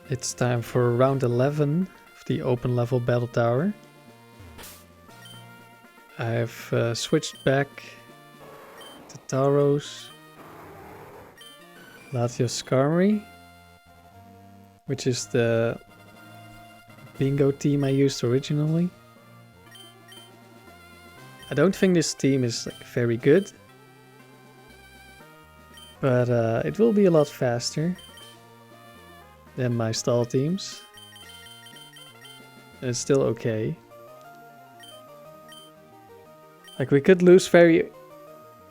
It's time for round 11 of the open level battle tower. I've switched back to Tauros, Latios Skarmory, which is the bingo team I used originally. I don't think this team is like very good, but it will be a lot faster than my stall teams. And it's still okay. Like, we could lose very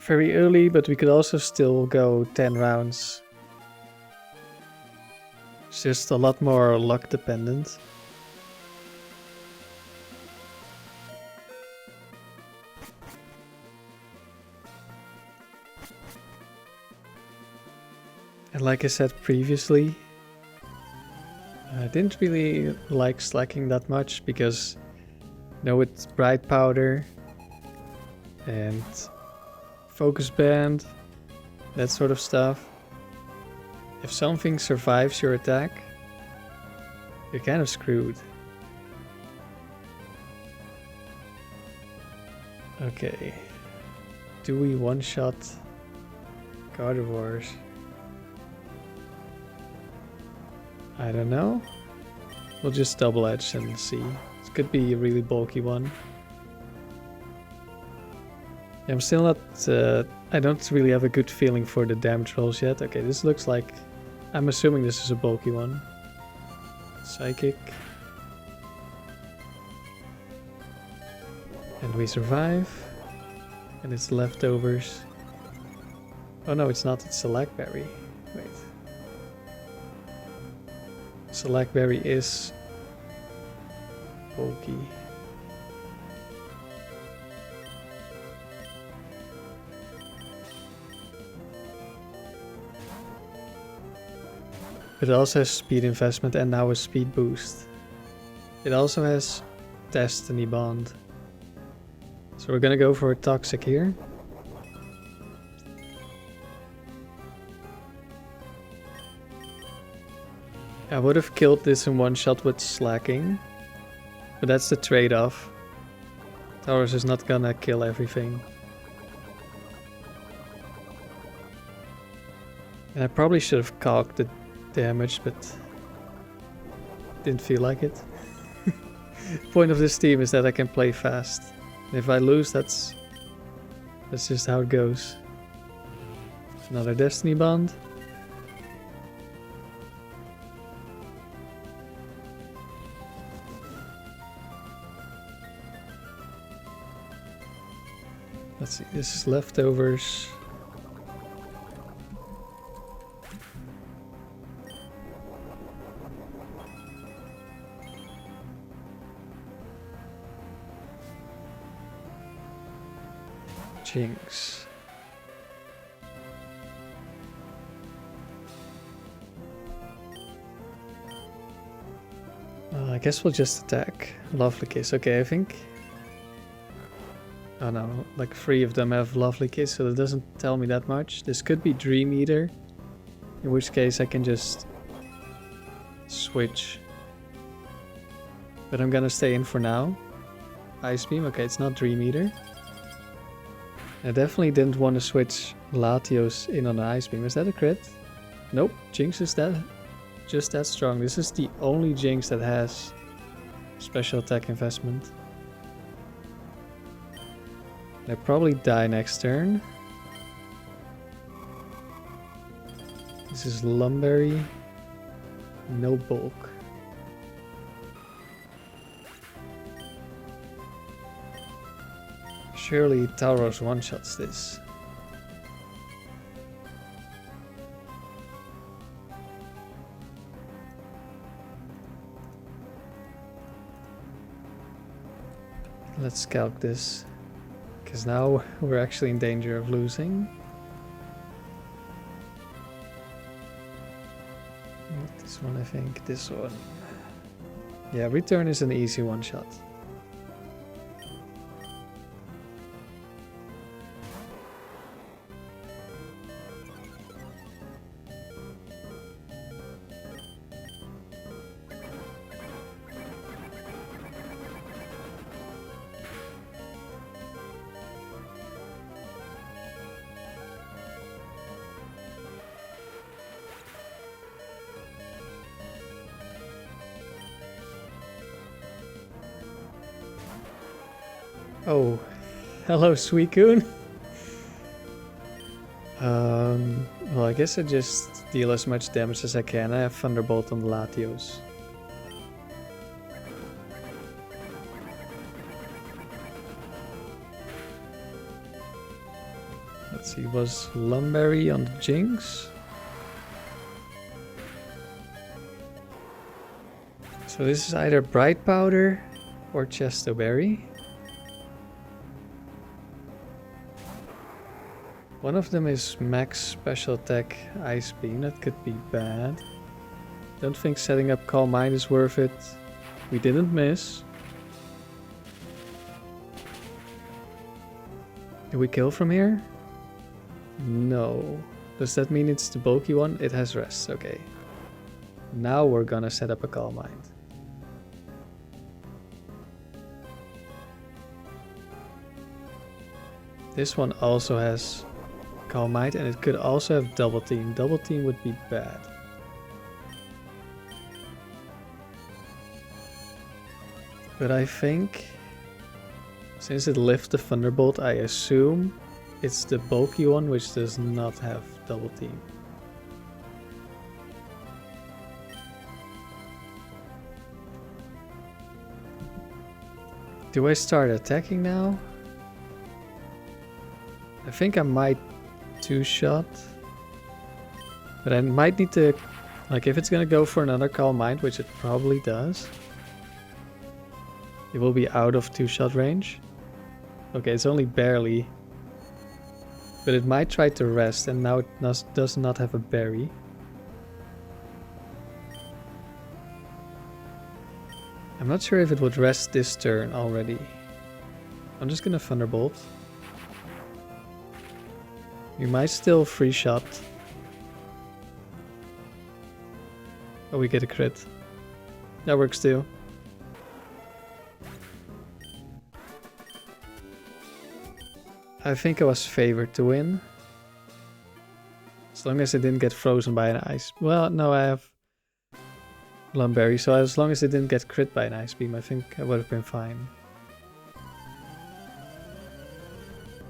early, but we could also still go 10 rounds. It's just a lot more luck dependent. And like I said previously, I didn't really like slaking that much because, you know, with bright powder and focus band, that sort of stuff, if something survives your attack, you're kind of screwed. Okay, do we one-shot Gardevoirs? I don't know. We'll just double edge and see. This could be a really bulky one. Yeah, I'm still not... I don't really have a good feeling for the damage rolls yet. Okay, this looks like... I'm assuming this is a bulky one. Psychic. And we survive. And it's leftovers. Oh no, it's not. It's a Blackberry. Wait. Slackberry is bulky. It also has speed investment and now a speed boost. It also has Destiny Bond. So we're gonna go for a Toxic here. I would have killed this in one shot with slaking, but that's the trade-off. Tauros is not gonna kill everything. And I probably should have calked the damage, but didn't feel like it. The point of this team is that I can play fast. And if I lose, that's just how it goes. Another Destiny Bond. Let's see, this is leftovers. Jinx. I guess we'll just attack. Lovely Kiss. Okay, I think. Oh no, like 3 of them have Lovely Kiss, so that doesn't tell me that much. This could be Dream Eater, in which case I can just switch. But I'm gonna stay in for now. Ice Beam, okay, it's not Dream Eater. I definitely didn't want to switch Latios in on the Ice Beam. Is that a crit? Nope, Jinx is just that strong. This is the only Jinx that has special attack investment. I probably die next turn. This is Lum Berry. No bulk. Surely Tauros one-shots this. Let's calc this. Because now we're actually in danger of losing. Not this one, I think. This one. Yeah, return is an easy one-shot. Oh, hello, Suicune. Well, I guess I just deal as much damage as I can. I have Thunderbolt on Latios. Let's see, was Lum Berry on the Jinx? So this is either Bright Powder or Chesto Berry. One of them is max special attack Ice Beam. That could be bad. Don't think setting up Calm Mind is worth it. We didn't miss. Do we kill from here? No. Does that mean it's the bulky one? It has rest, okay. Now we're gonna set up a Calm Mind. This one also has Calm Mind, and it could also have Double Team. Double Team would be bad. But I think, since it lifts the Thunderbolt, I assume it's the bulky one which does not have Double Team. Do I start attacking now? I think I might two-shot. But I might need to, like, if it's gonna go for another Calm Mind, which it probably does, it will be out of two-shot range. Okay, it's only barely. But it might try to rest, and now it does not have a berry. I'm not sure if it would rest this turn already. I'm just gonna Thunderbolt. We might still free shot. Oh, we get a crit. That works too. I think I was favored to win. As long as it didn't get frozen by an ice. Well, no, I have Lum Berry, so as long as it didn't get crit by an ice beam, I think I would have been fine.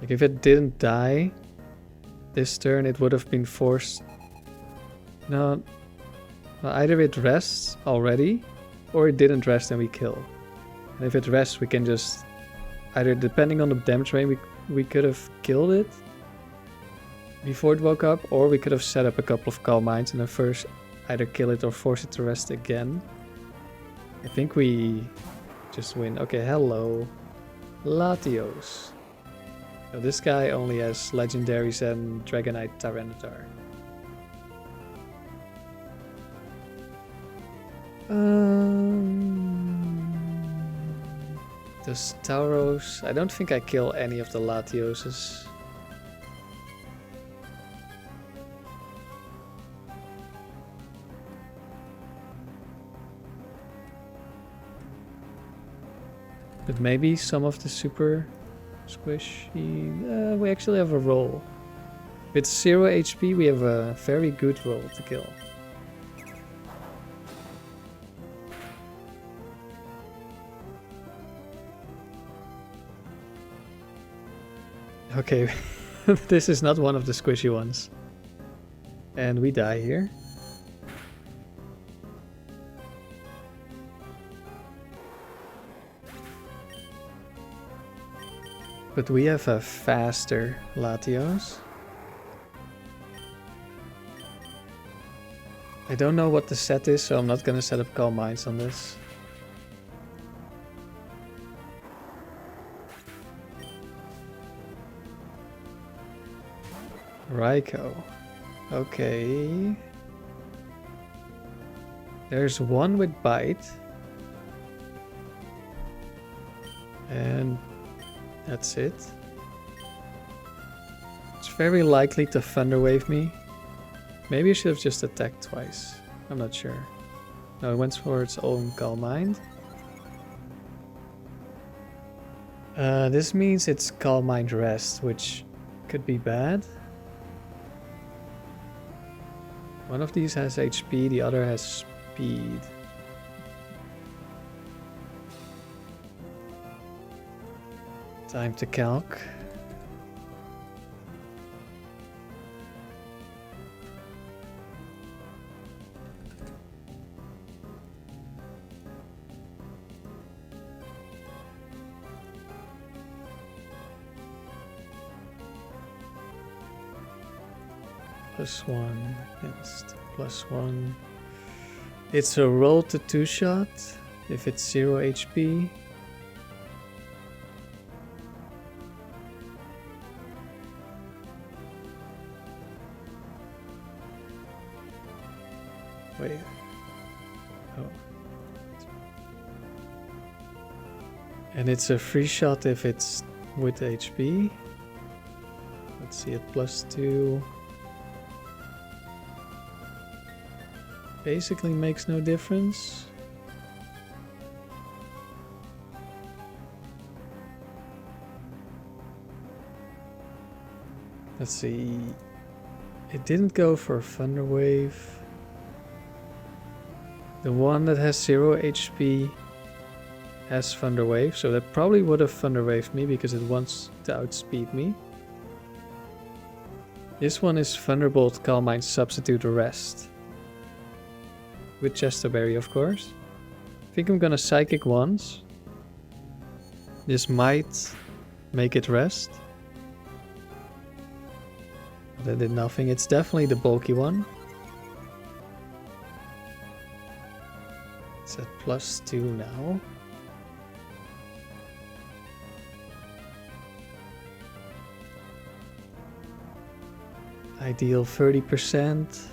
Like, if it didn't die this turn, it would have been forced. No, either it rests already, or it didn't rest and we kill. And if it rests, we can just, either depending on the damage range, we could have killed it before it woke up, or we could have set up a couple of Calm Minds and then first either kill it or force it to rest again. I think we just win. Okay, hello, Latios. So this guy only has legendaries and Dragonite Tyranitar. Does Tauros... I don't think I kill any of the Latioses. But maybe some of the super squishy... we actually have a roll. With 0 HP we have a very good roll to kill. Okay, this is not one of the squishy ones. And we die here. But we have a faster Latios. I don't know what the set is, so I'm not gonna set up Calm Minds on this. Raikou. Okay. There's one with Bite. And that's it. It's very likely to Thunder Wave me. Maybe I should have just attacked twice. I'm not sure. No, it went for its own Calm Mind. This means it's Calm Mind Rest, which could be bad. One of these has HP, the other has speed. Time to calc. +1 against +1. It's a roll to 2-shot if it's 0 HP. Wait. Oh. And it's a free shot if it's with HP. Let's see, at +2. Basically makes no difference. Let's see. It didn't go for Thunder Wave. The one that has 0 HP has Thunder Wave, so that probably would have Thunder Waved me because it wants to outspeed me. This one is Thunderbolt, Calm Mind, Substitute, Rest. With Chesterberry, of course. I think I'm gonna Psychic once. This might make it rest. That did nothing. It's definitely the bulky one. It's at +2 now. Ideal 30%.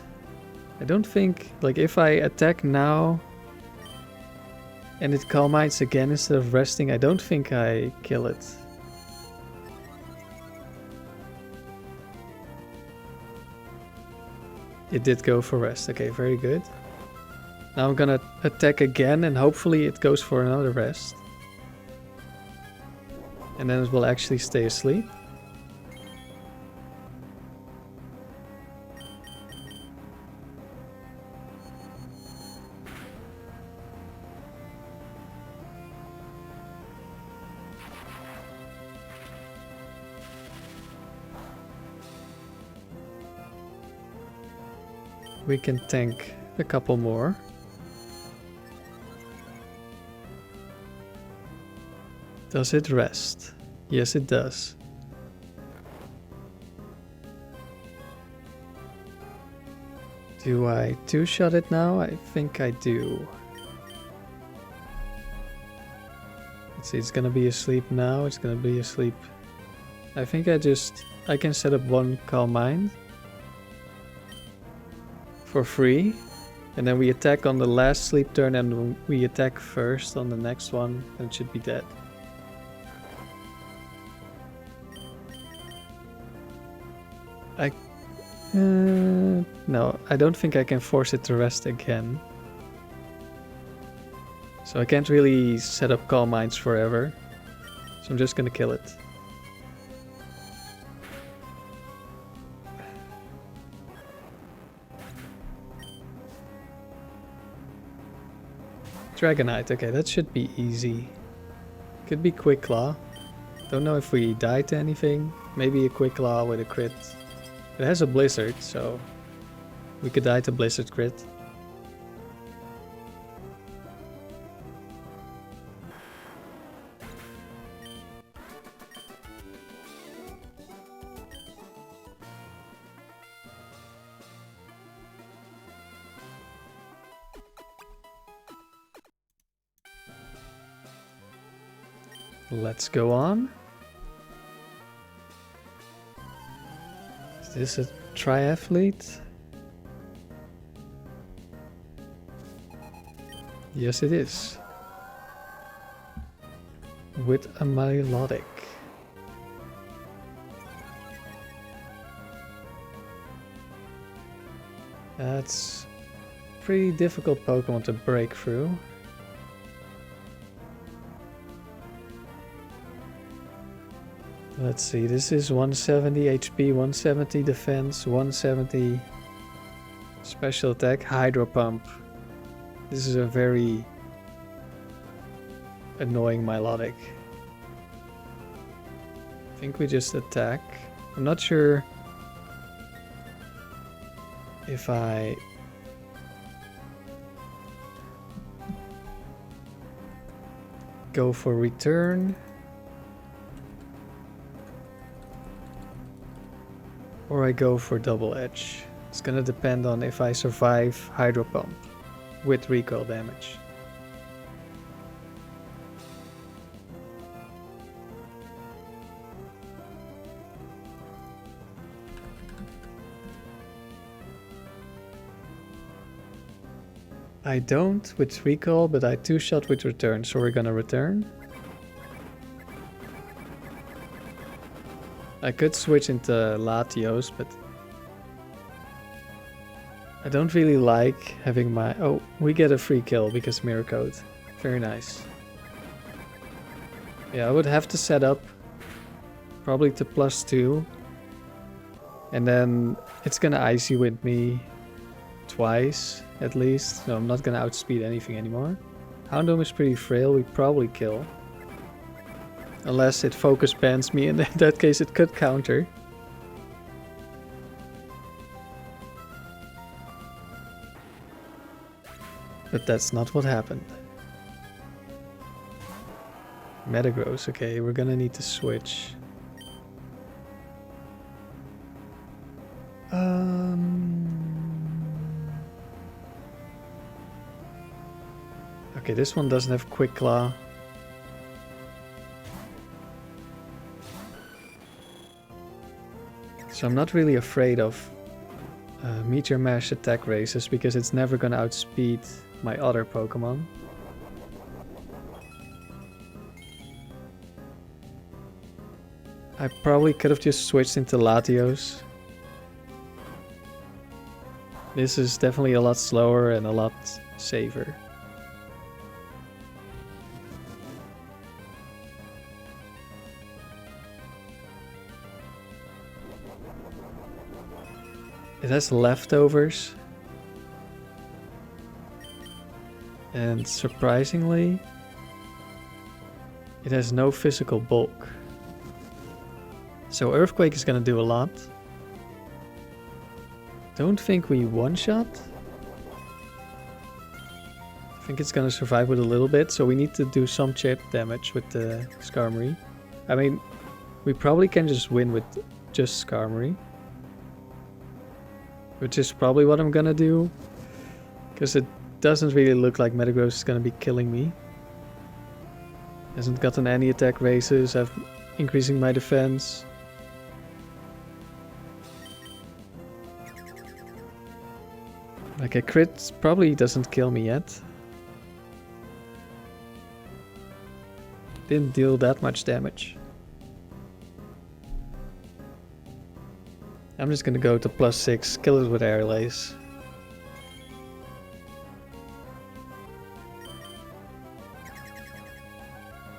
I don't think, like, if I attack now and it Calm Minds again instead of resting, I don't think I kill it. It did go for rest. Okay, very good. Now I'm gonna attack again and hopefully it goes for another rest. And then it will actually stay asleep. We can tank a couple more. Does it rest? Yes, it does. Do I 2-shot it now? I think I do. Let's see, it's gonna be asleep now. It's gonna be asleep. I think I can set up one Calm Mind for free, and then we attack on the last sleep turn, and when we attack first on the next one, then it should be dead. No, I don't think I can force it to rest again. So I can't really set up Calm Minds forever. So I'm just gonna kill it. Dragonite, okay, that should be easy. Could be Quick Claw. Don't know if we die to anything. Maybe a Quick Claw with a crit. It has a Blizzard, so we could die to Blizzard crit. Let's go on. Is this a triathlete? Yes, it is. With a melodic. That's a pretty difficult Pokemon to break through. Let's see, this is 170 HP, 170 defense, 170 special attack, Hydro Pump. This is a very annoying melodic. think we just attack. I'm not sure if I go for return or I go for double edge. It's gonna depend on if I survive Hydro Pump with recoil damage. I don't with recall, but I two-shot with return, so we're gonna return. I could switch into Latios, but I don't really like having my... Oh, we get a free kill because Mirror Code. Very nice. Yeah, I would have to set up probably to +2. And then it's gonna Icy Wind me twice at least. So I'm not gonna outspeed anything anymore. Houndoom is pretty frail, we probably kill. Unless it focus bans me, and in that case it could counter. But that's not what happened. Metagross, okay, we're gonna need to switch. Okay, this one doesn't have Quick Claw. So I'm not really afraid of Meteor Mash attack races because it's never gonna outspeed my other Pokemon. I probably could have just switched into Latios. This is definitely a lot slower and a lot safer. It has Leftovers. And surprisingly, it has no physical bulk. So Earthquake is gonna do a lot. Don't think we one-shot. I think it's gonna survive with a little bit, so we need to do some chip damage with the Skarmory. I mean, we probably can just win with just Skarmory. Which is probably what I'm gonna do. Because it doesn't really look like Metagross is gonna be killing me. Hasn't gotten any attack races, I'm increasing my defense. Like a crit probably doesn't kill me yet. Didn't deal that much damage. I'm just gonna go to +6, kill it with Air Lace.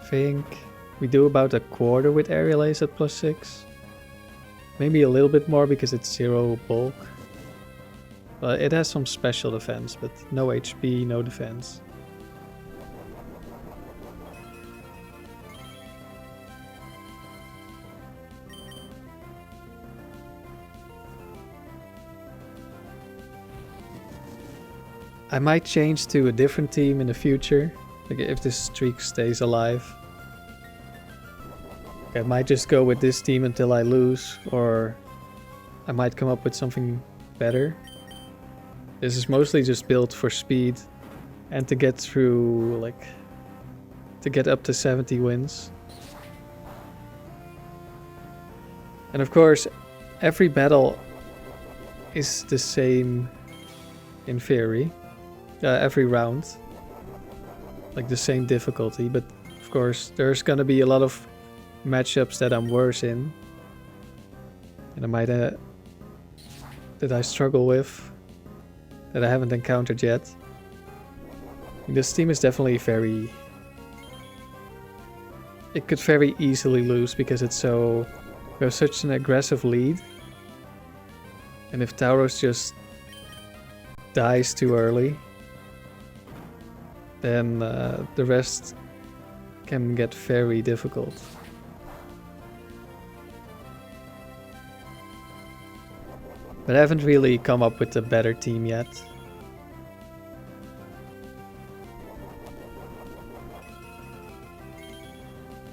Think we do about a quarter with Aerial Ace at +6. Maybe a little bit more because it's 0 bulk. But it has some special defense, but no HP, no defense. I might change to a different team in the future, like if this streak stays alive. I might just go with this team until I lose, or I might come up with something better. This is mostly just built for speed and to get through, like, to get up to 70 wins. And of course, every battle is the same in theory. Every round, like the same difficulty, but of course there's gonna be a lot of matchups that I'm worse in, and I might that I struggle with, that I haven't encountered yet. This team is definitely very... It could very easily lose because it's so... We have such an aggressive lead, and if Tauros just dies too early, then the rest can get very difficult. But I haven't really come up with a better team yet.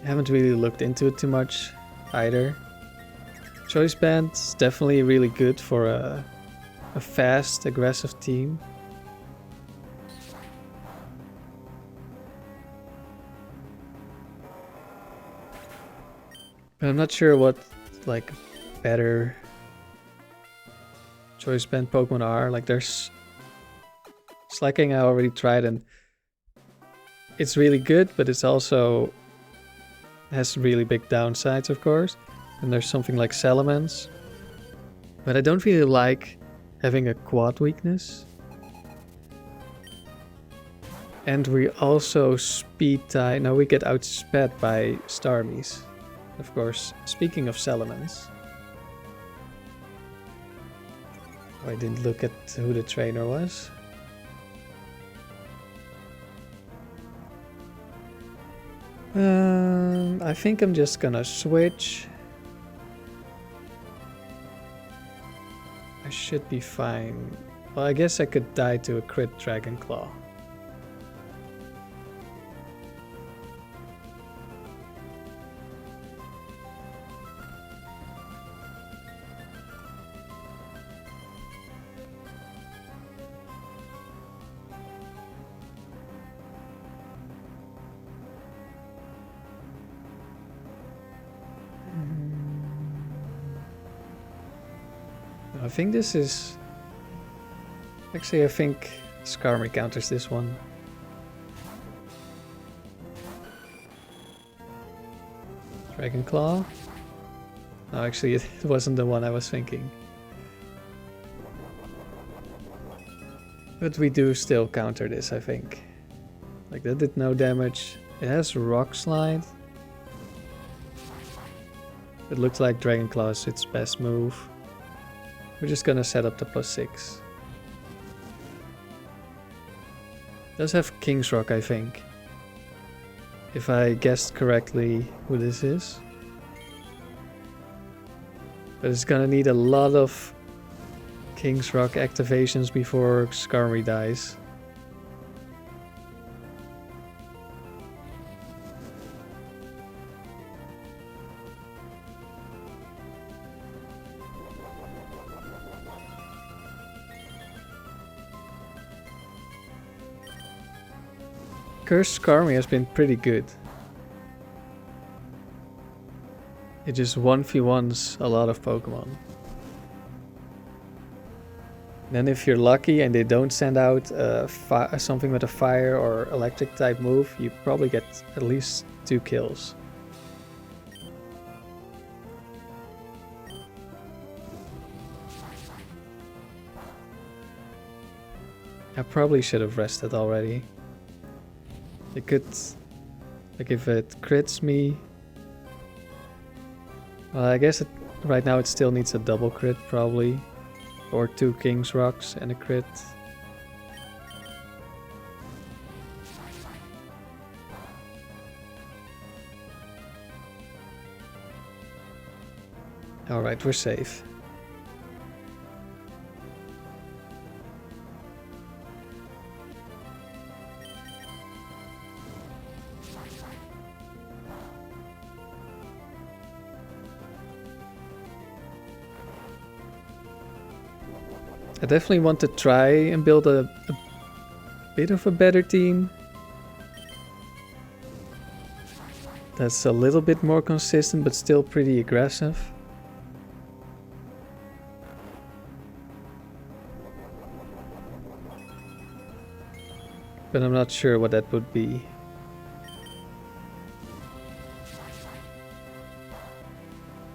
I haven't really looked into it too much either. Choice Band's definitely really good for a fast, aggressive team. But I'm not sure what like better Choice Band Pokemon are. Like there's Slaking I already tried and it's really good, but it's also has really big downsides, of course. And there's something like Salamence. But I don't really like having a quad weakness. And we also speed tie. Now we get outsped by Starmies. Of course, speaking of Salamence. Oh, I didn't look at who the trainer was. I think I'm just gonna switch. I should be fine. Well, I guess I could die to a crit Dragon Claw. I think this is... Actually, I think Skarmory counters this one. Dragon Claw? No, actually, it wasn't the one I was thinking. But we do still counter this, I think. Like, that did no damage. It has Rock Slide. It looks like Dragon Claw is its best move. We're just gonna set up the +6. Does have King's Rock, I think. If I guessed correctly who this is. But it's gonna need a lot of King's Rock activations before Skarmory dies. Cursed Skarmory has been pretty good. It just 1v1s a lot of Pokemon. Then if you're lucky and they don't send out something with a fire or electric type move, you probably get at least 2 kills. I probably should have rested already. It could, like if it crits me, well, I guess right now it still needs a double crit probably, or 2 King's Rocks and a crit. Alright, we're safe. I definitely want to try and build a bit of a better team. That's a little bit more consistent but still pretty aggressive. But I'm not sure what that would be.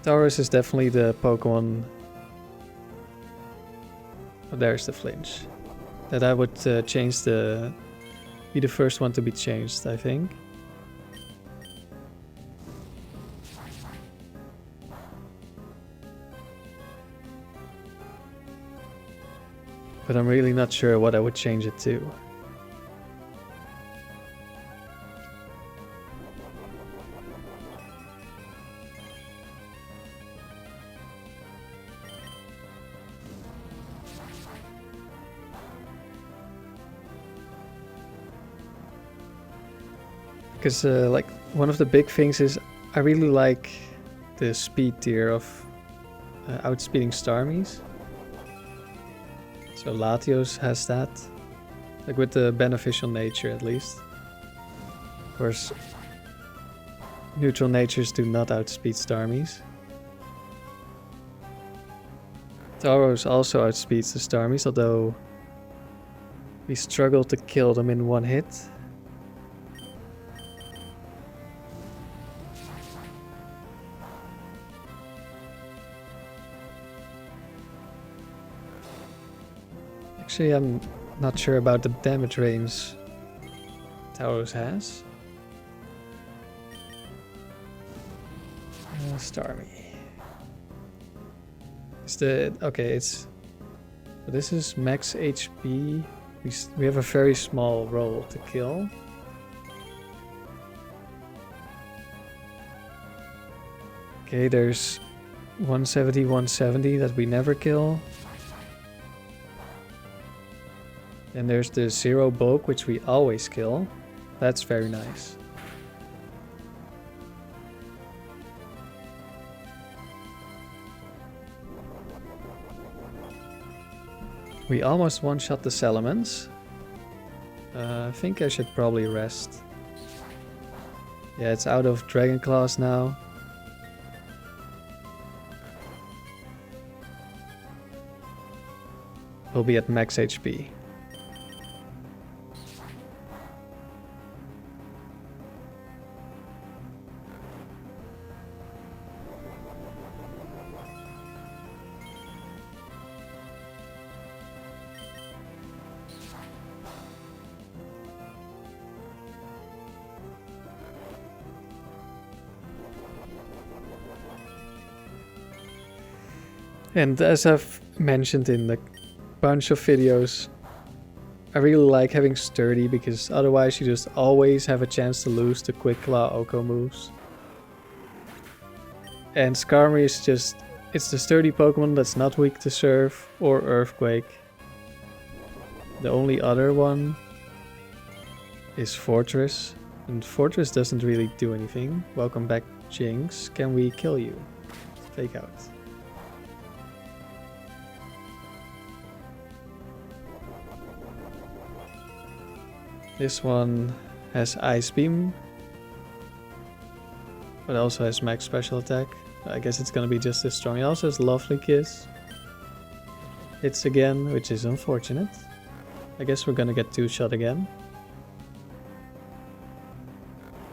Tauros is definitely the Pokemon. Oh, there's the flinch. That I would change be the first one to be changed, I think. But I'm really not sure what I would change it to. Because like one of the big things is I really like the speed tier of outspeeding Starmies. So Latios has that, like with the beneficial nature at least. Of course, neutral natures do not outspeed Starmies. Tauros also outspeeds the Starmies, although we struggle to kill them in one hit. Actually, I'm not sure about the damage range Tauros has. Starmie. Is the okay? It's this is max HP. We have a very small roll to kill. Okay, there's 170, 170 that we never kill. And there's the 0 bulk, which we always kill. That's very nice. We almost one-shot the Salamence. I think I should probably rest. Yeah, it's out of Dragon Claws now. We'll be at max HP. And as I've mentioned in a bunch of videos, I really like having Sturdy because otherwise you just always have a chance to lose the Quick Claw Oko moves. And Skarmory is just, it's the Sturdy Pokemon that's not weak to Surf or Earthquake. The only other one is Fortress, and Fortress doesn't really do anything. Welcome back, Jinx. Can we kill you? Fake out. This one has Ice Beam, but also has max special attack. I guess it's gonna be just as strong. It also has Lovely Kiss. Hits again, which is unfortunate. I guess we're gonna get 2-shot again.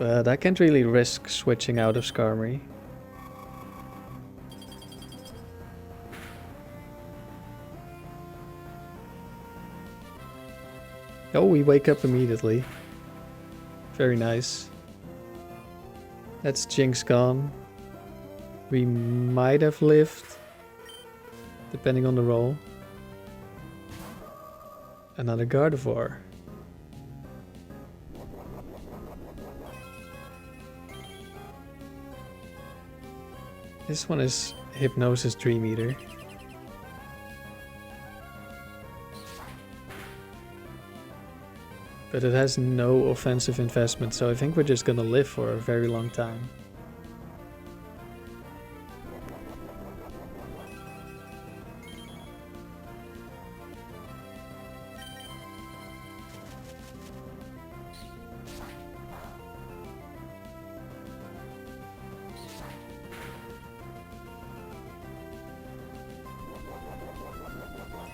But I can't really risk switching out of Skarmory. Oh, we wake up immediately. Very nice. That's Jinx gone. We might have lived, depending on the roll. Another Gardevoir. This one is Hypnosis Dream Eater. But it has no offensive investment, so I think we're just gonna live for a very long time.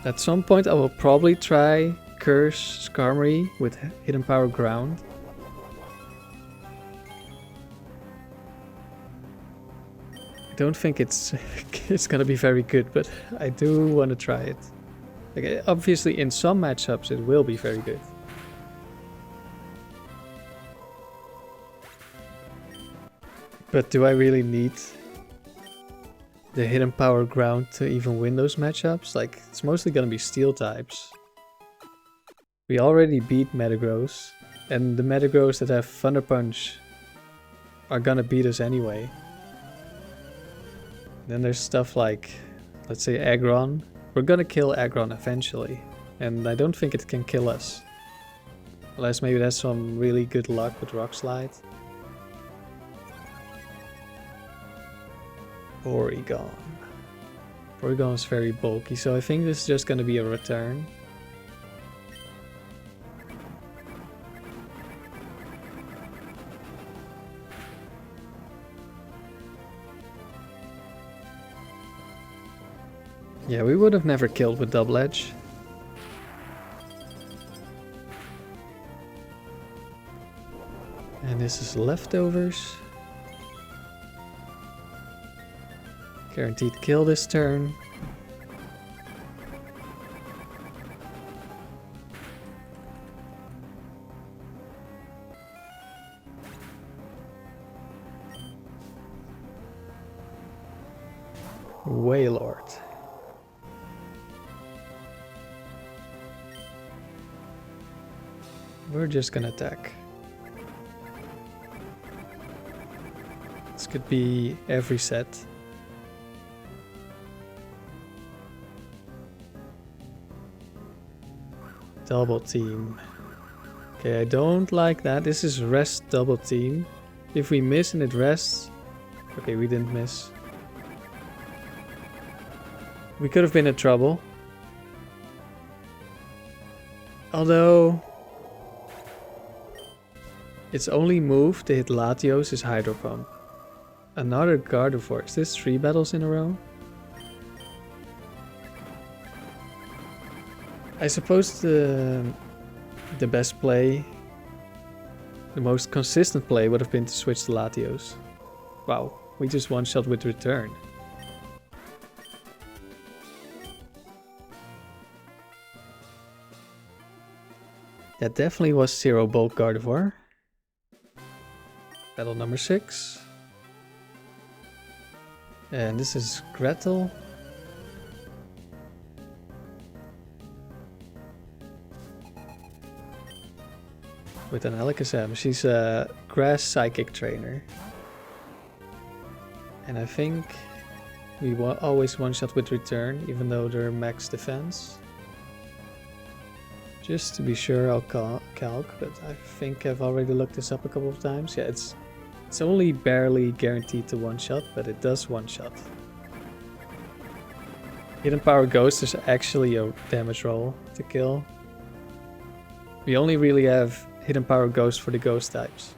At some point I will probably try Curse Skarmory with Hidden Power Ground. I don't think it's gonna be very good, but I do want to try it. Like, obviously in some matchups it will be very good. But do I really need the Hidden Power Ground to even win those matchups? Like, it's mostly gonna be Steel types. We already beat Metagross, and the Metagross that have Thunder Punch are gonna beat us anyway. Then there's stuff like, let's say Aggron. We're gonna kill Aggron eventually, and I don't think it can kill us. Unless maybe that's some really good luck with Rock Slide. Porygon. Porygon is very bulky, so I think this is just gonna be a return. Yeah, we would have never killed with Double Edge. And this is Leftovers. Guaranteed kill this turn. Wailord. We're just gonna attack. This could be every set. Double team. Okay, I don't like that. This is rest double team. If we miss and it rests... Okay, we didn't miss. We could have been in trouble. Although... its only move to hit Latios is Hydro Pump. Another Gardevoir. Is this 3 battles in a row? I suppose the best play, the most consistent play would have been to switch to Latios. Wow, we just one-shot with return. That definitely was 0 Bolt Gardevoir. Battle number 6. And this is Gretel. With an Alakazam. She's a grass psychic trainer. And I think we always one-shot with return, even though they're max defense. Just to be sure, I'll calc, but I think I've already looked this up a couple of times. Yeah, it's only barely guaranteed to one-shot, but it does one-shot. Hidden Power Ghost is actually a damage roll to kill. We only really have Hidden Power Ghost for the ghost types.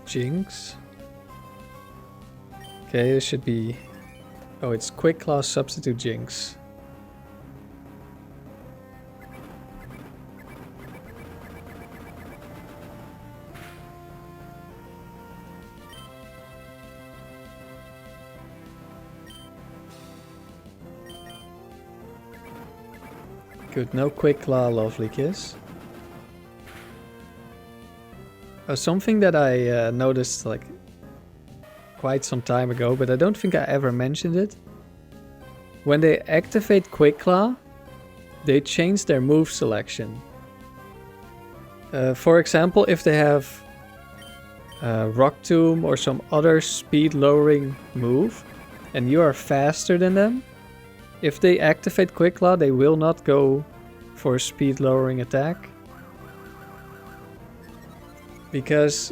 Jinx. Okay, this should be... Oh, it's Quick Claw Substitute Jinx. Good, no Quick Claw, Lovely Kiss. Something that I noticed like quite some time ago, but I don't think I ever mentioned it. When they activate Quick Claw, they change their move selection. For example, if they have Rock Tomb or some other speed lowering move, and you are faster than them, if they activate Quick Claw, they will not go for a speed lowering attack. Because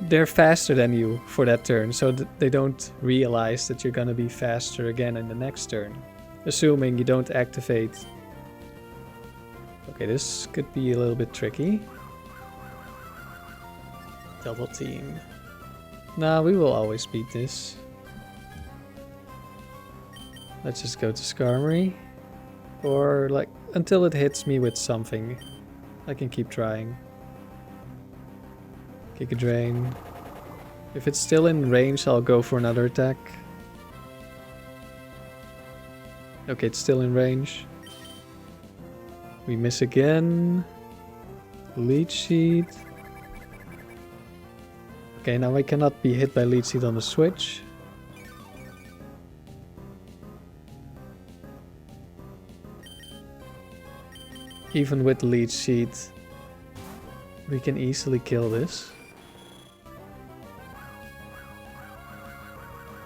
they're faster than you for that turn, so they don't realize that you're gonna be faster again in the next turn. Assuming you don't activate. Okay, this could be a little bit tricky. Double team. Nah, we will always beat this. Let's just go to Skarmory. Or like, until it hits me with something. I can keep trying. Kick a Drain. If it's still in range, I'll go for another attack. Okay, it's still in range. We miss again. Leech Seed. Okay, now I cannot be hit by Leech Seed on the switch. Even with Leech Seed, we can easily kill this.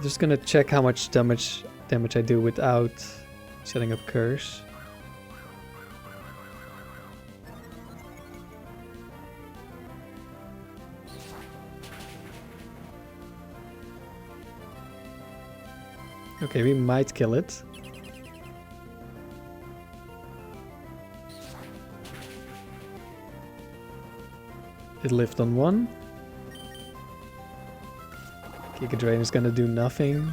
Just gonna check how much damage I do without setting up curse. Okay, we might kill it. It lived on 1. Giga Drain is gonna do nothing.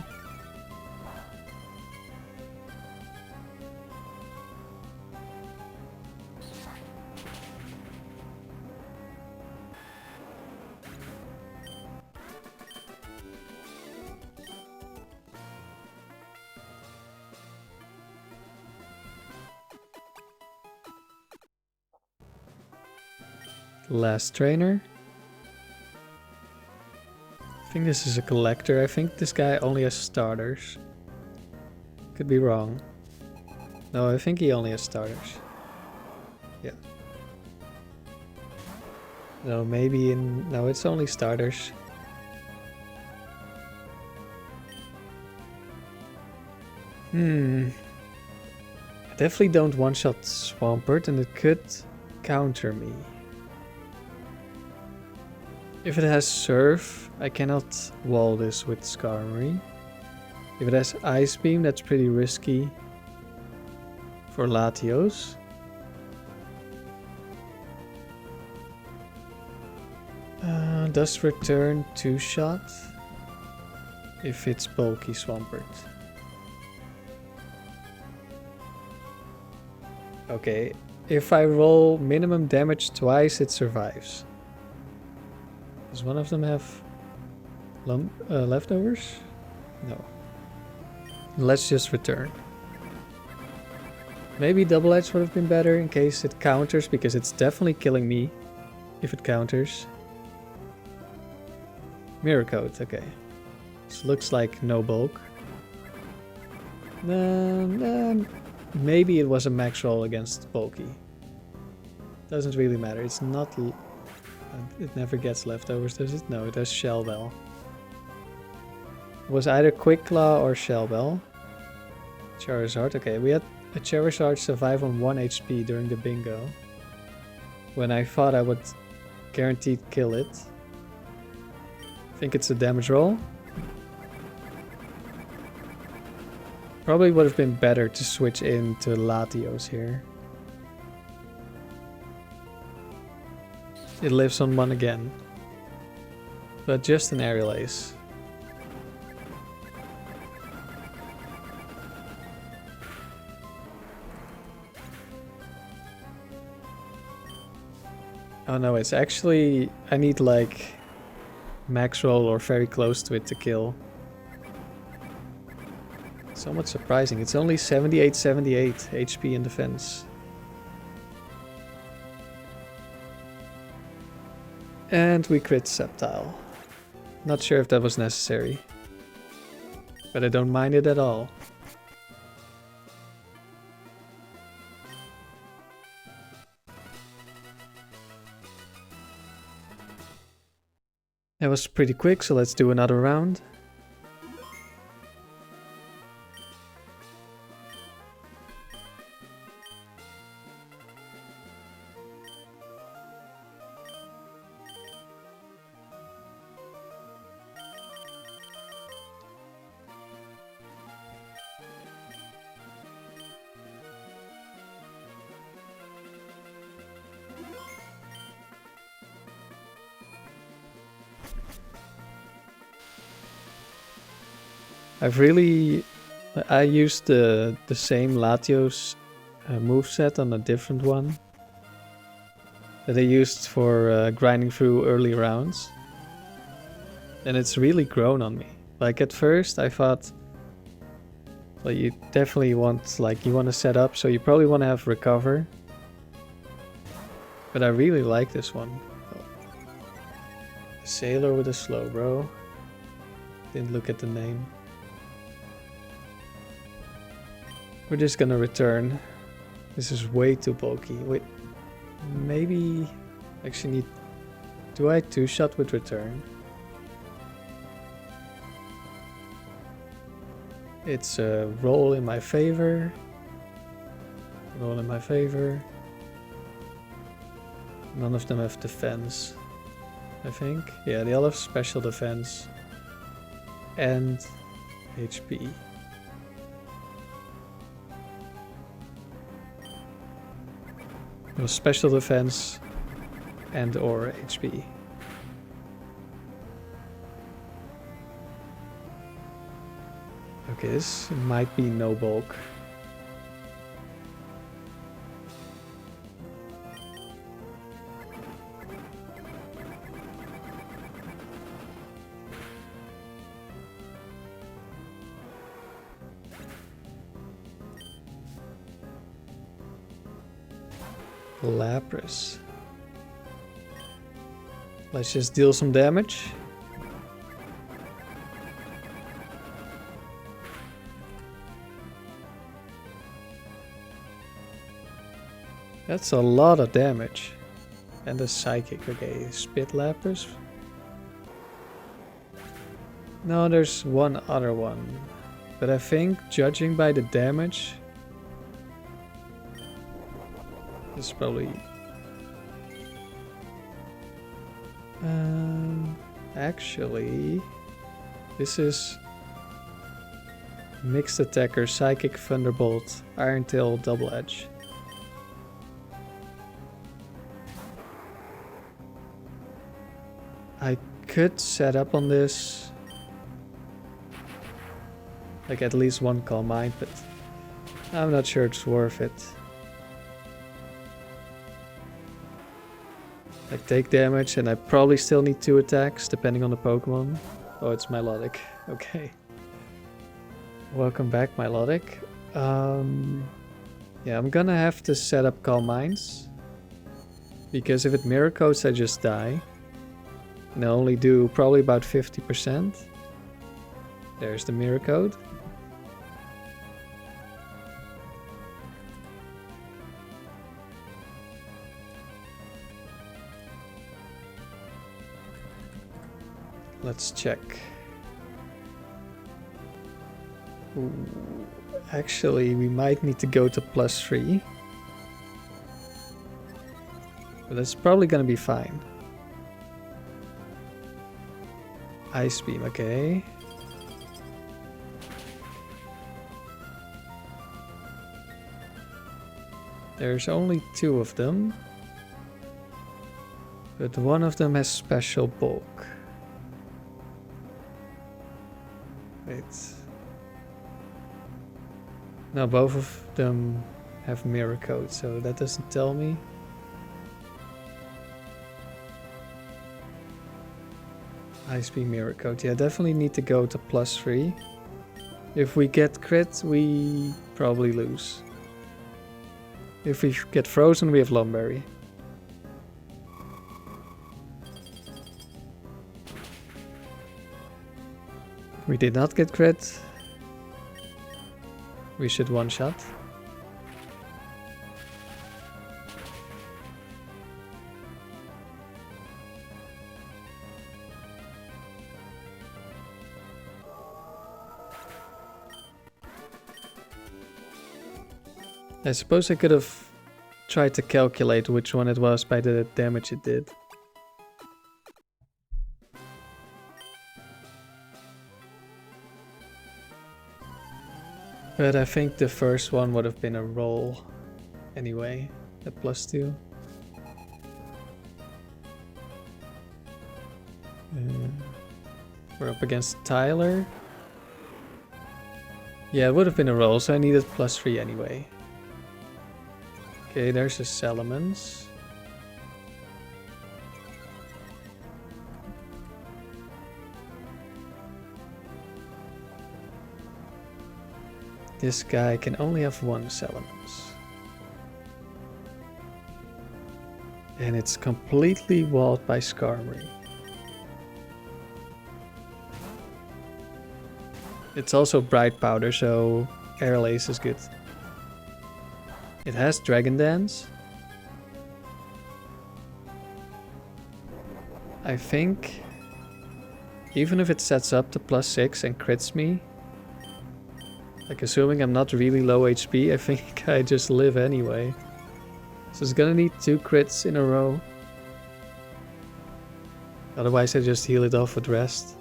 Last trainer. I think this is a collector. I think this guy only has starters. Could be wrong. No, I think he only has starters. Yeah. No, maybe in... No, it's only starters. I definitely don't one-shot Swampert, and it could counter me. If it has Surf, I cannot wall this with Skarmory. If it has Ice Beam, that's pretty risky for Latios. Does return 2-shot if it's bulky Swampert. Okay, if I roll minimum damage twice, it survives. Does one of them have leftovers? No. Let's just return. Maybe Double Edge would have been better in case it counters, because it's definitely killing me if it counters. Mirror Coat, okay. This looks like no bulk. Maybe it was a max roll against bulky. Doesn't really matter. It's not... It never gets leftovers, does it? No, it has Shell Bell. It was either Quick Claw or Shell Bell. Charizard, okay. We had a Charizard survive on 1 HP during the bingo. When I thought I would guaranteed kill it. I think it's a damage roll. Probably would have been better to switch into Latios here. It lives on 1 again. But just an Aerial Ace. Oh no, it's actually... I need like max roll or very close to it to kill. Somewhat surprising. It's only 78 HP in defense. And we crit Sceptile. Not sure if that was necessary. But I don't mind it at all. That was pretty quick, so let's do another round. I used the same Latios moveset on a different one that I used for grinding through early rounds. And it's really grown on me. Like at first I thought, well, you definitely want, like, you want to set up, so you probably want to have Recover. But I really like this one. Sailor with a slow, bro. Didn't look at the name. We're just gonna return. This is way too bulky. Wait, maybe actually need... Do I 2-shot with return? It's a roll in my favor. Roll in my favor. None of them have defense, I think. Yeah, they all have special defense and HP. Well, special defense and or HP. Okay, this might be no bulk. Lapras. Let's just deal some damage. That's a lot of damage. And a psychic. Okay, spit Lapras. No, there's one other one. But I think, judging by the damage, it's probably... actually, this is mixed attacker, psychic, Thunderbolt, Iron Tail, double edge. I could set up on this, like at least one Calm Mind, but I'm not sure it's worth it. Like take damage, and I probably still need 2 attacks depending on the Pokemon. Oh, it's Milotic. Okay. Welcome back, Milotic. Yeah, I'm gonna have to set up Calm Minds, because if it Mirror Coats, I just die. And I only do probably about 50%. There's the Mirror Coat. Let's check. Ooh, actually, we might need to go to +3. But that's probably gonna be fine. Ice Beam, okay. There's only 2 of them. But one of them has special bulk. Wait. No, both of them have Mirror Coat, so that doesn't tell me. Ice Beam, Mirror Coat. Yeah, definitely need to go to +3. If we get crit, we probably lose. If we get frozen, we have Lum Berry. We did not get crit. We should one-shot. I suppose I could have tried to calculate which one it was by the damage it did. But I think the first one would have been a roll anyway, at +2. We're up against Tyler. Yeah, it would have been a roll, so I needed +3 anyway. Okay, there's a Salamence. This guy can only have 1 Salamence. And it's completely walled by Skarmory. It's also Bright Powder, so Air Lace is good. It has Dragon Dance. I think even if it sets up to +6 and crits me, Like, assuming I'm not really low HP, I think I just live anyway. So it's gonna need 2 crits in a row. Otherwise I just heal it off with rest.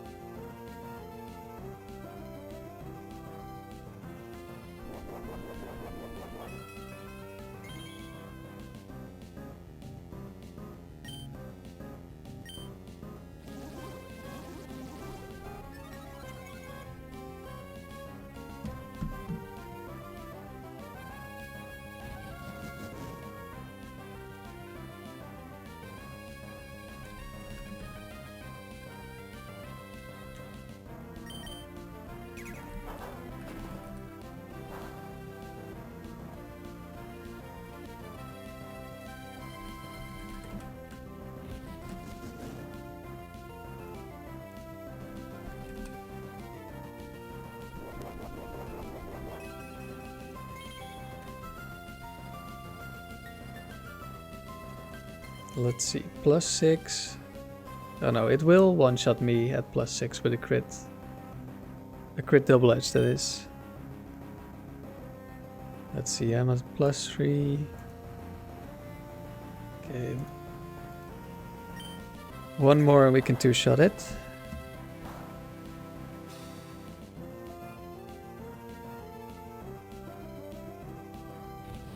Let's see, +6. Oh no, it will one-shot me at +6 with a crit. A crit double edge, that is. Let's see, I'm at +3. Okay. One more and we can two-shot it.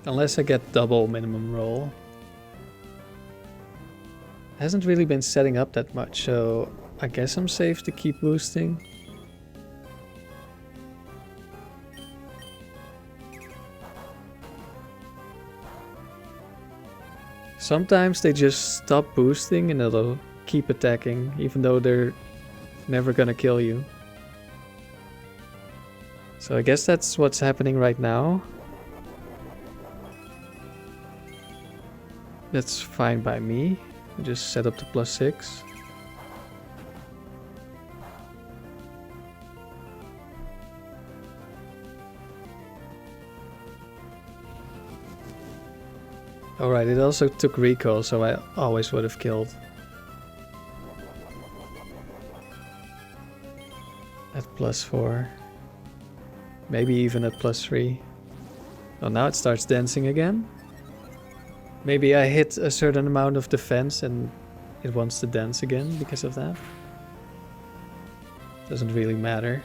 Unless I get double minimum roll. Hasn't really been setting up that much, so I guess I'm safe to keep boosting. Sometimes they just stop boosting and it'll keep attacking, even though they're never gonna kill you. So I guess that's what's happening right now. That's fine by me. Just set up to +6. Alright, it also took recoil, so I always would have killed. At +4. Maybe even at +3. Oh, now it starts dancing again. Maybe I hit a certain amount of defense and it wants to dance again because of that. Doesn't really matter.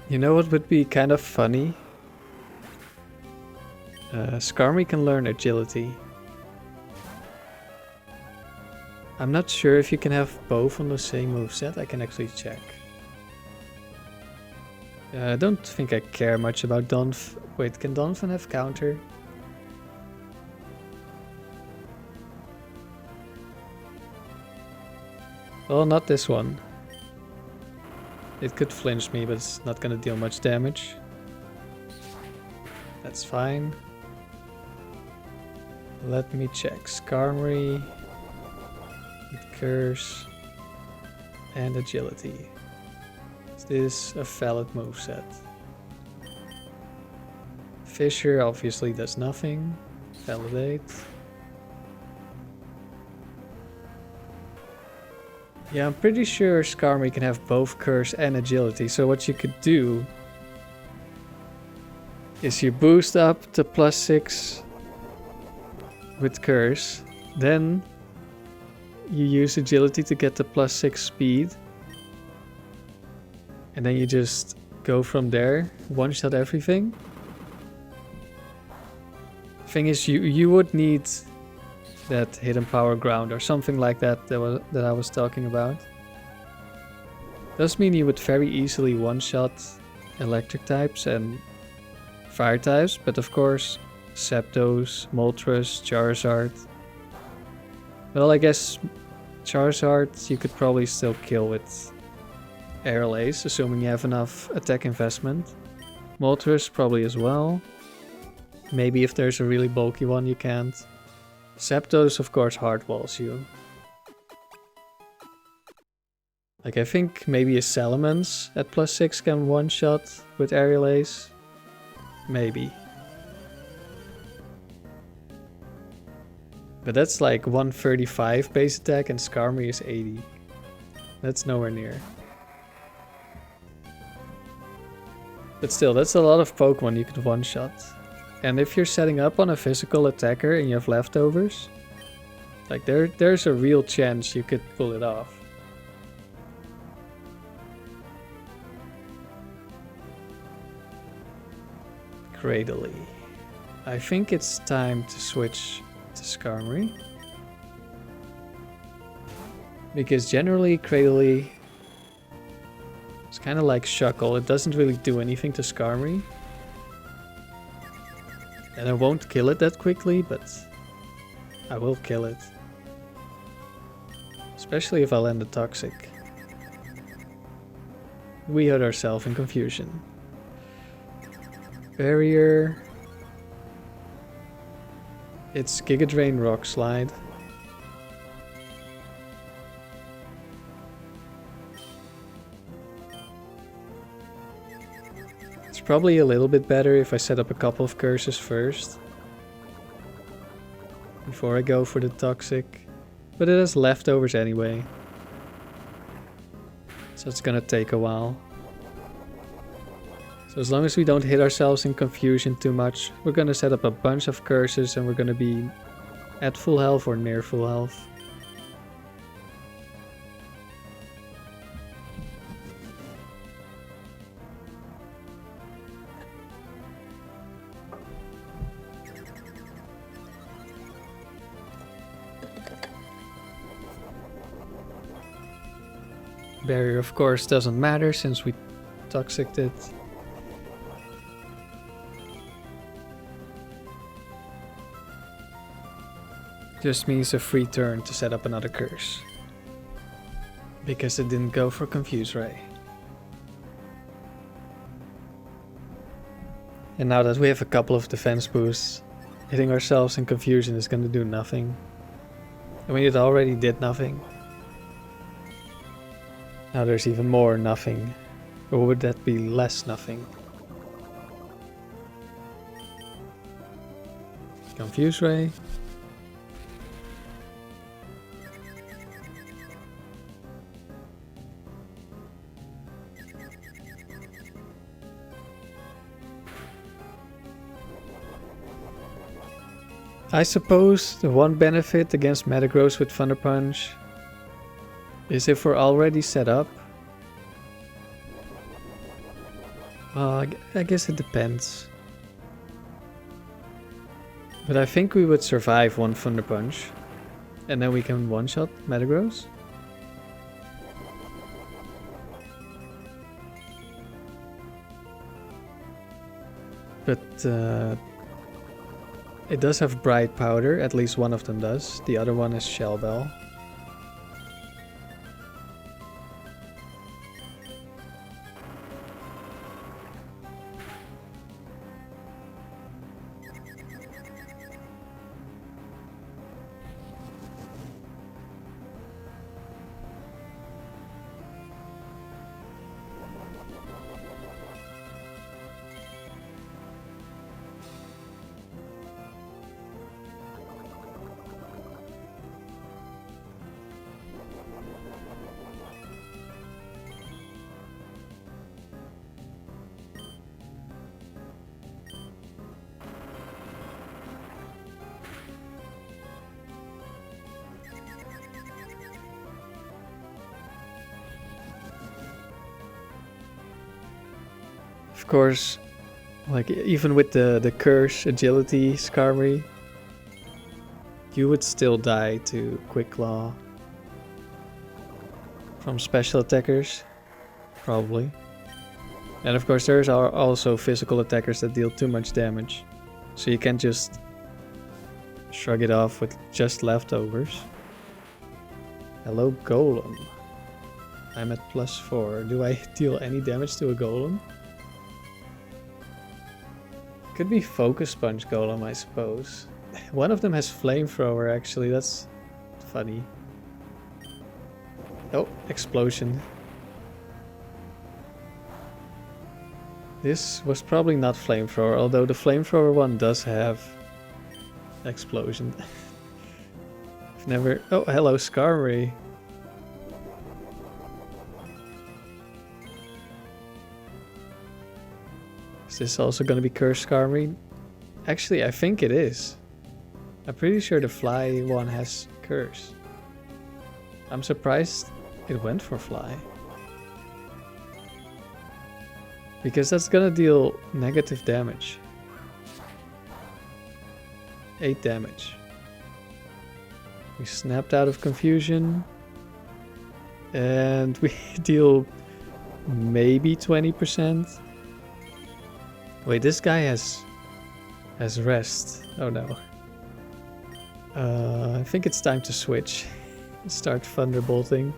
You know what would be kind of funny? Skarmory can learn agility. I'm not sure if you can have both on the same moveset. I can actually check. I don't think I care much about Donph. Wait, can Donphan have counter? Well, not this one. It could flinch me, but it's not gonna deal much damage. That's fine. Let me check. Skarmory with Curse and Agility. Is this a valid moveset? Fissure obviously does nothing. Validate. Yeah, I'm pretty sure Skarmory can have both Curse and Agility. So what you could do is you boost up to +6 with Curse, then you use Agility to get to +6 speed, and then you just go from there, one-shot everything. Thing is, you would need that hidden power ground or something like that that I was talking about. Does mean you would very easily one-shot electric types and fire types, but of course Zapdos, Moltres, Charizard. Well, I guess Charizard you could probably still kill with Aerial Ace, assuming you have enough attack investment. Moltres probably as well. Maybe if there's a really bulky one you can't. Zapdos of course hard walls you. Like I think maybe a Salamence at +6 can one-shot with Aerial Ace. Maybe. But that's like 135 base attack and Skarmory is 80. That's nowhere near. But still, that's a lot of Pokemon you could one-shot. And if you're setting up on a physical attacker and you have leftovers, like there's a real chance you could pull it off. Cradily. I think it's time to switch to Skarmory. Because generally Cradily is kind of like Shuckle. It doesn't really do anything to Skarmory. And I won't kill it that quickly, but I will kill it. Especially if I land a Toxic. We hurt ourselves in confusion. Barrier. It's Giga Drain Rock Slide. It's probably a little bit better if I set up a couple of curses first. Before I go for the Toxic. But it has leftovers anyway. So it's gonna take a while. So as long as we don't hit ourselves in confusion too much, we're gonna set up a bunch of curses and we're gonna be at full health or near full health. Barrier of course doesn't matter since we Toxic'd it. Just means a free turn to set up another curse. Because it didn't go for Confuse Ray. And now that we have a couple of defense boosts, hitting ourselves in confusion is going to do nothing. I mean, it already did nothing. Now there's even more nothing. Or would that be less nothing? Confuse Ray. I suppose the one benefit against Metagross with Thunder Punch is if we're already set up. Well, I guess it depends. But I think we would survive one Thunder Punch. And then we can one-shot Metagross. But it does have Bright Powder, at least one of them does. The other one is Shell Bell. Of course, like even with the curse, agility, Skarmory, you would still die to Quick Claw from special attackers, probably. And of course there's also physical attackers that deal too much damage, so you can't just shrug it off with just leftovers. Hello Golem. I'm at +4. Do I deal any damage to a Golem? Could be Focus Punch Golem, I suppose. One of them has Flamethrower, actually. That's funny. Oh, Explosion. This was probably not flamethrower, although the flamethrower one does have explosion. I've never... Oh, hello, Skarmory. Is this also going to be cursed Skarmory? Actually, I think it is. I'm pretty sure the fly one has curse. I'm surprised it went for fly. Because that's gonna deal negative damage. 8 damage. We snapped out of confusion. And we deal maybe 20%. Wait, this guy has rest. Oh no. I think it's time to switch. Start Thunderbolting.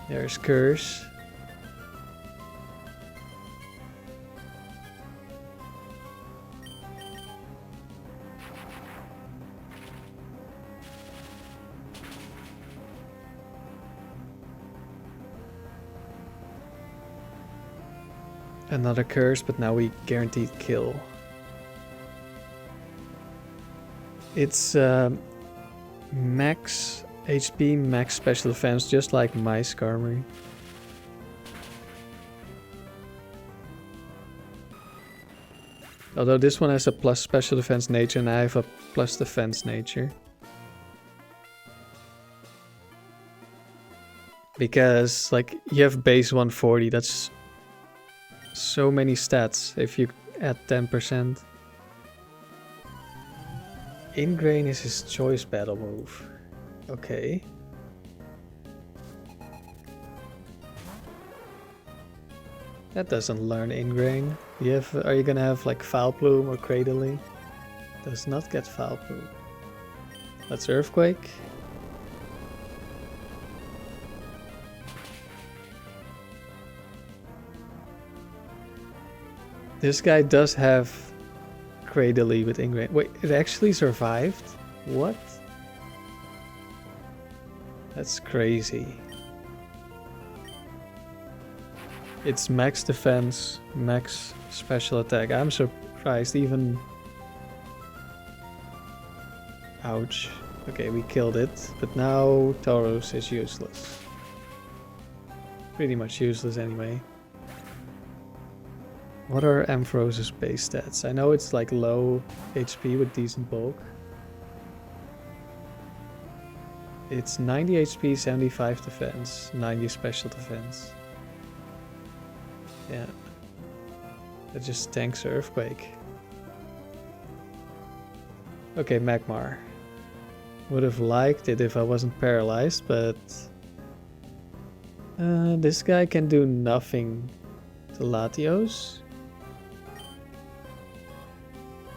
There's curse. Another curse, but now we guaranteed kill. It's max HP, max special defense, just like my Skarmory. Although this one has a plus special defense nature and I have a plus defense nature. Because, like, you have base 140, that's so many stats if you add 10%. Ingrain is his choice battle move. Okay. That doesn't learn Ingrain. Are you gonna have like Foul Plume or Cradily? Does not get Foul Plume. That's Earthquake. This guy does have Cradily with Ingrain. Wait, it actually survived? What? That's crazy. It's max defense, max special attack. I'm surprised even... Ouch. Okay, we killed it. But now Tauros is useless. Pretty much useless anyway. What are Ampharos' base stats? I know it's like low HP with decent bulk. It's 90 HP, 75 defense, 90 special defense. Yeah. That just tanks Earthquake. Okay, Magmar. Would have liked it if I wasn't paralyzed, but... this guy can do nothing to Latios.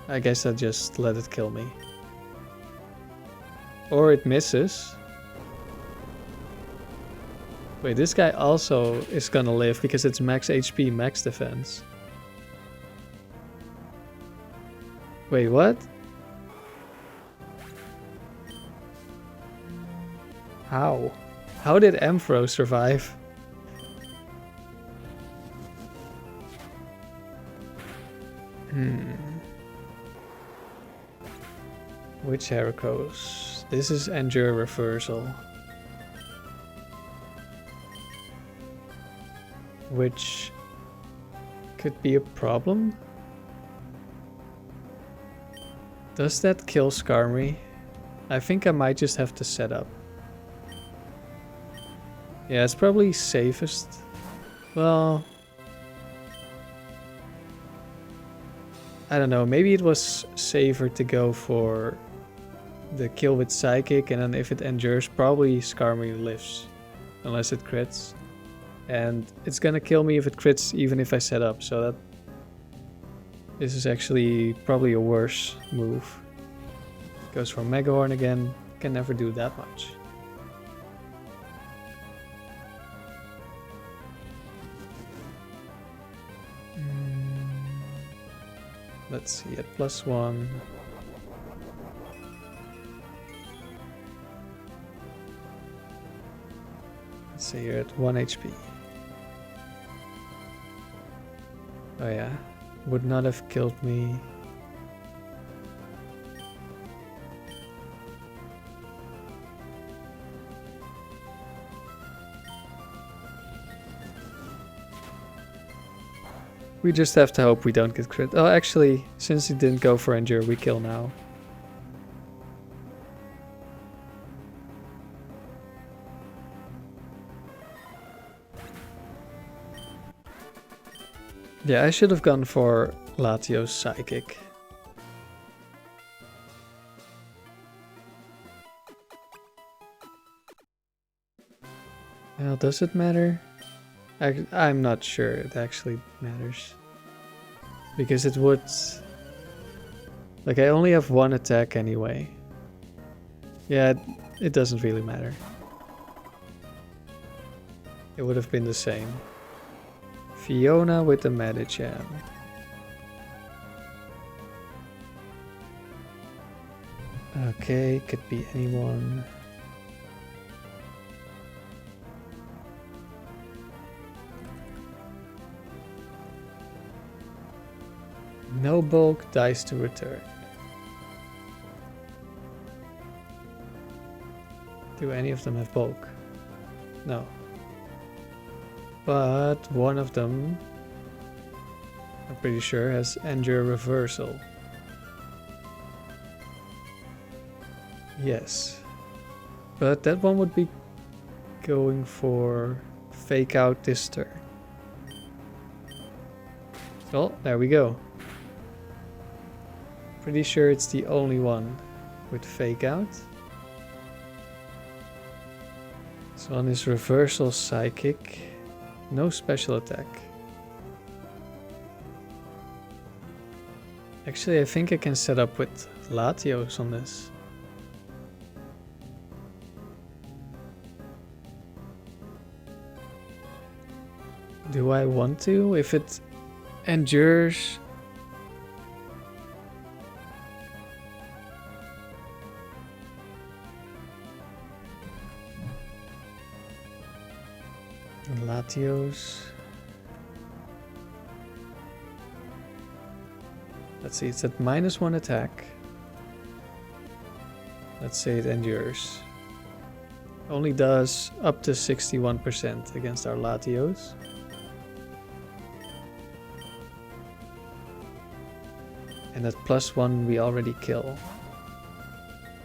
I guess I just let it kill me. Or it misses. Wait, this guy also is gonna live because it's max HP, max defense. Wait, what? How? How did Ampharos survive? Which Heracross? This is Endure Reversal. Which could be a problem. Does that kill Skarmory? I think I might just have to set up. Yeah, it's probably safest. Well... I don't know, maybe it was safer to go for the kill with Psychic, and then if it endures, probably Skarmory lives. Unless it crits. And it's gonna kill me if it crits, even if I set up, so that... This is actually probably a worse move. Goes for Mega Horn again, can never do that much. Let's see, at +1. Let's see, you're at 1 HP. Oh yeah, would not have killed me. We just have to hope we don't get crit. Oh, actually, since he didn't go for Endure, we kill now. Yeah, I should have gone for Latios Psychic. Well, does it matter? I'm not sure it actually matters. Because it would... Like, I only have one attack anyway. Yeah, it doesn't really matter. It would have been the same. Fiona with the Medicham. Okay, could be anyone. No bulk, dies to return. Do any of them have bulk? No. But one of them, I'm pretty sure, has Endure Reversal. Yes. But that one would be going for Fake Out this turn. Oh, there we go. Pretty sure it's the only one with Fake Out. This one is Reversal Psychic. No special attack. Actually, I think I can set up with Latios on this. Do I want to? If it endures... Latios. Let's see, it's at -1 attack. Let's say it endures. Only does up to 61% against our Latios. And at +1 we already kill.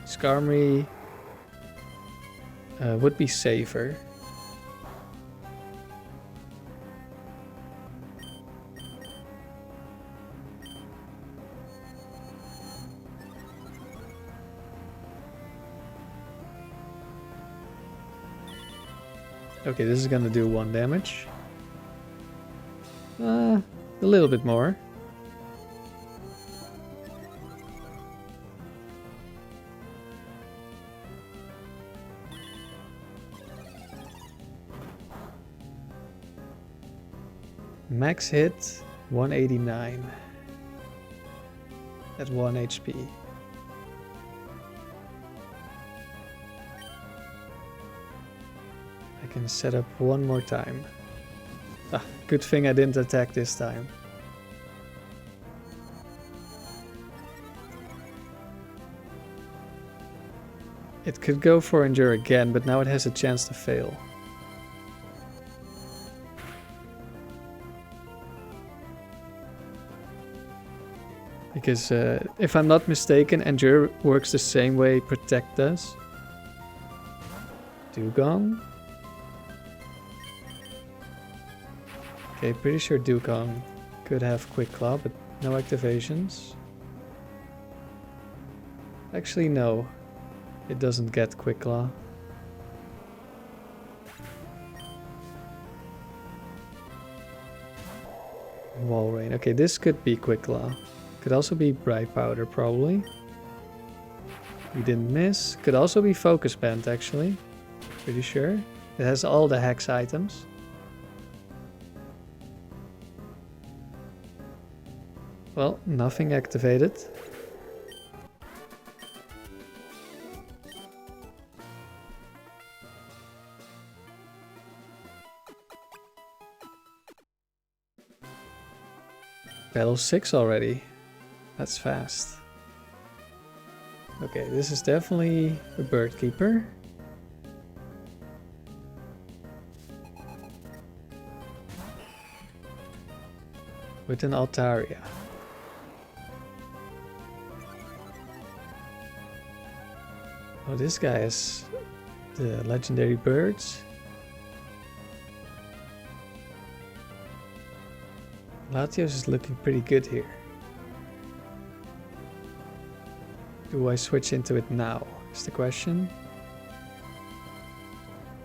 Skarmory would be safer. Okay, this is gonna do 1 damage. A little bit more. Max hit 189 at 1 HP. I can set up one more time. Ah, good thing I didn't attack this time. It could go for Endure again, but now it has a chance to fail. Because if I'm not mistaken, Endure works the same way Protect does. Dugong. Okay, pretty sure Dugong could have Quick Claw, but no activations. Actually, no. It doesn't get Quick Claw. Wall Rain. Okay, this could be Quick Claw. Could also be Bright Powder, probably. We didn't miss. Could also be Focus Band, actually. Pretty sure. It has all the Hex items. Well, nothing activated. Battle 6 already. That's fast. Okay, this is definitely a bird keeper. With an Altaria. Oh, this guy has the legendary birds. Latios is looking pretty good here. Do I switch into it now? Is the question.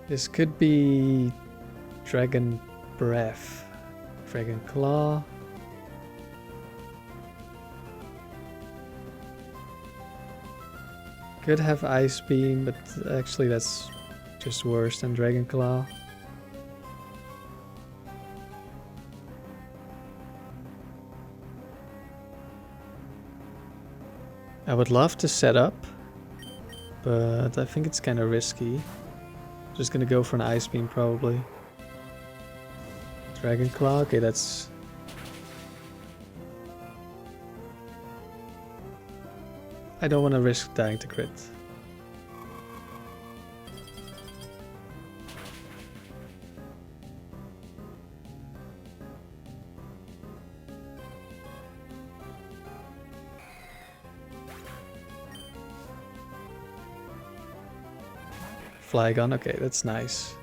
This could be Dragon Breath, Dragon Claw. Could have Ice Beam, but actually that's just worse than Dragon Claw. I would love to set up, but I think it's kind of risky. Just gonna go for an Ice Beam probably. Dragon Claw, okay, that's... I don't want to risk dying to crit. Flygon, okay, that's nice.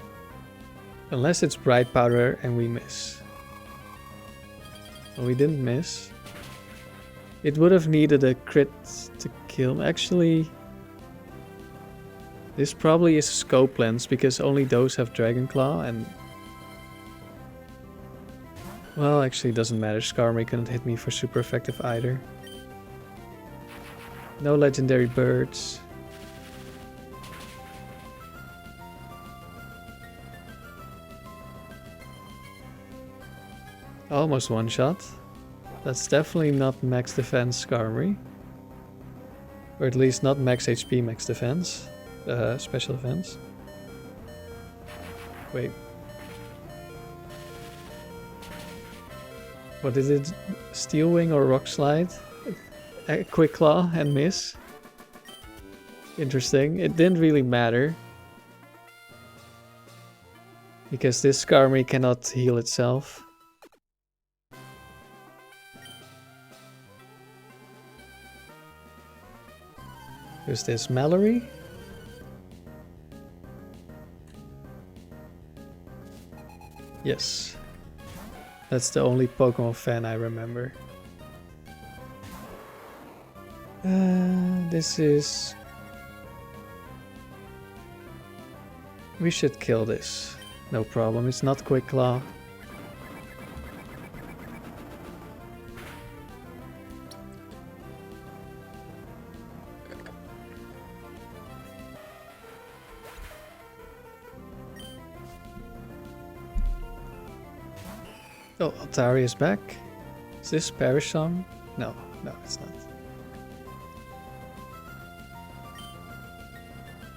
Unless it's Bright Powder and we miss. Well, we didn't miss. It would have needed a crit to kill. Actually, this probably is a scope lens because only those have Dragon Claw and... Well, actually it doesn't matter. Skarmory couldn't hit me for super effective either. No legendary birds. Almost one shot. That's definitely not max defense Skarmory. Or at least not max HP, max defense. Special defense. Wait. What is it? Steel Wing or Rock Slide? A Quick Claw and miss. Interesting. It didn't really matter. Because this Skarmory cannot heal itself. Who's this? Mallory? Yes. That's the only Pokemon fan I remember. This is... We should kill this. No problem. It's not Quick Claw. Oh, Altaria is back. Is this Perish Song? No, no, it's not.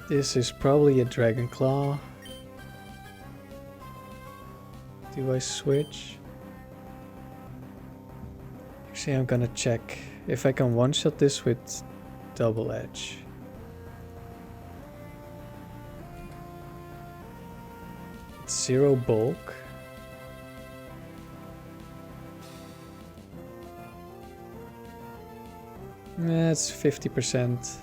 This is probably a Dragon Claw. Do I switch? Actually, I'm gonna check if I can one-shot this with Double Edge. It's 0 bulk. That's 50%.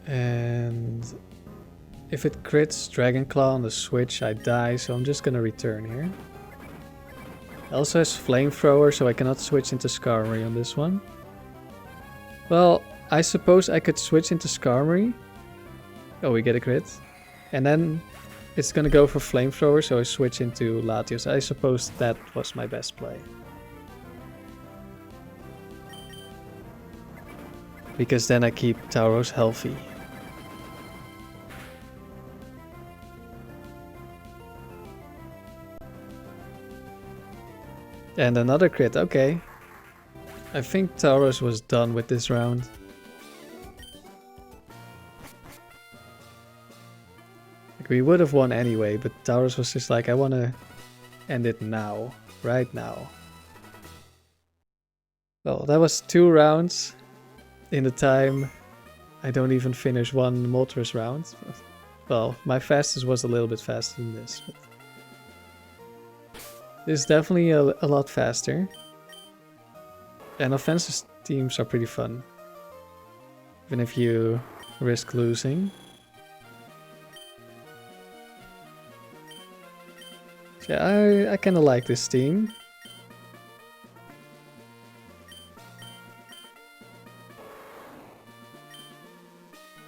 And if it crits Dragon Claw on the switch, I die, so I'm just gonna return here. It also has Flamethrower, so I cannot switch into Skarmory on this one. Well, I suppose I could switch into Skarmory. Oh, we get a crit. And then it's gonna go for Flamethrower, so I switch into Latios. I suppose that was my best play. Because then I keep Tauros healthy. And another crit, okay. I think Tauros was done with this round. Like, we would have won anyway, but Tauros was just like, I want to end it now. Right now. Well, that was 2 rounds in the time I don't even finish one Moltres round. Well, my fastest was a little bit faster than this. But this is definitely a lot faster. And offensive teams are pretty fun. Even if you risk losing. So yeah, I kind of like this team.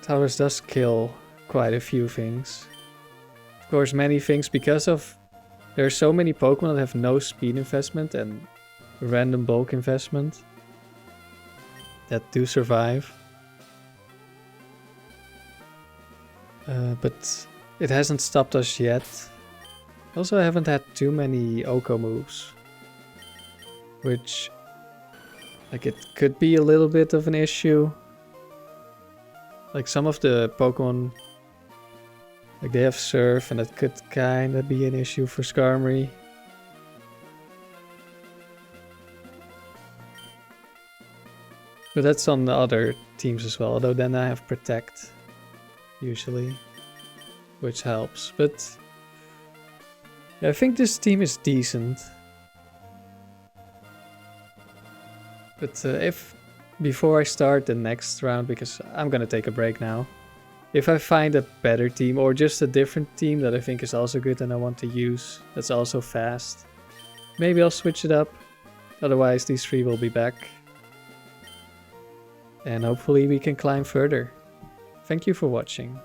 Tauros does kill quite a few things. Of course, many things because of... There are so many Pokemon that have no speed investment and random bulk investment that do survive. But it hasn't stopped us yet. Also, I haven't had too many Oko moves. Which... like, it could be a little bit of an issue. Like, some of the Pokemon... like, they have Surf, and that could kinda be an issue for Skarmory. But that's on the other teams as well, although then I have Protect, usually, which helps. But yeah, I think this team is decent. But if before I start the next round, because I'm gonna take a break now, if I find a better team or just a different team that I think is also good and I want to use, that's also fast, maybe I'll switch it up. Otherwise, these 3 will be back. And hopefully we can climb further. Thank you for watching.